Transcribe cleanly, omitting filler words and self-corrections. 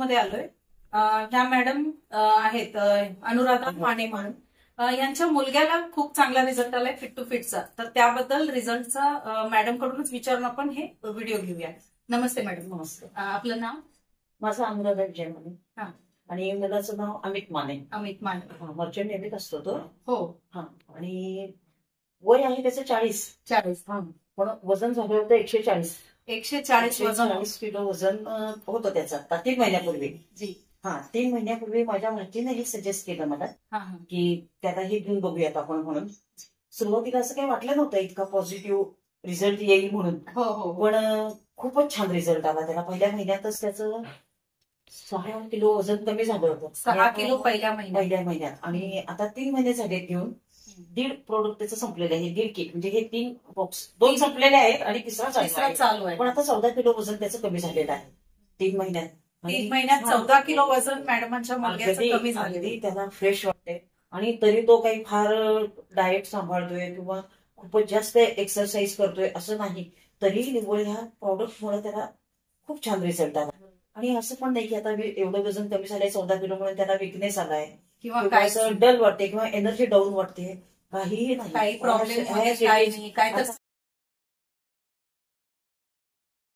मध्ये आलोय. ह्या मॅडम आहेत अनुराधा माने म्हणून. यांच्या मुलग्याला खूप चांगला रिझल्ट आलाय फिट टू फिटचा. तर त्याबद्दल रिझल्टचा मॅडम कडूनच विचारून आपण हे व्हिडिओ घेऊया. नमस्ते मॅडम. नमस्ते. आपलं नाव? माझं अनुराधा विजय माने. हा. आणि मुलाचं नाव अमित माने. अमित माने. मर्चंट नेव्हीत असतो तो. हो. हा. आणि वय आहे त्याचं 40. हा. पण वजन झालं होतं 140. 140 किलो वजन होतं त्याचं आता 3 महिन्यापूर्वी. जी. हा. 3 महिन्यापूर्वी माझ्या भाचीने हे सजेस्ट केलं मला की त्याला हे घेऊन बघूयात आपण म्हणून. सुरुवातीला असं काही वाटलं नव्हतं इतका पॉझिटिव्ह रिझल्ट येईल म्हणून. हो हो. पण खूपच छान रिझल्ट आला त्याला. पहिल्या महिन्यातच त्याचं 6 किलो वजन कमी झालं होतं. 6 किलो पहिल्या महिन्यात. आणि आता 3 महिने झाले घेऊन. 1.5 प्रोडक्ट त्याचं संपलेलं आहे. 1.5 किट म्हणजे हे 3 बॉक्स 2 संपलेले आहेत आणि तिसरा चालू आहे. पण आता 14 किलो वजन त्याचं कमी झालेलं आहे 3 महिन्यात. 3 महिन्यात 14 किलो वजन मॅडमांच्या मुलग्याचं कमी झालेलं. त्याला फ्रेश वाटते. आणि तरी तो काही फार डाएट सांभाळतोय किंवा खूपच जास्त एक्सरसाइज करतोय असं नाही. तरी निव्वळ ह्या प्रॉडक्टमुळे त्याला खूप छान रिझल्ट आला. आणि असं पण नाही की आता एवढं वजन कमी झालंय 14 किलो म्हणून त्याला विकनेस आलाय किंवा असं डल वाटते किंवा एनर्जी डाऊन वाटते. काहीही नाही. काही प्रॉब्लेम नाही. काय तर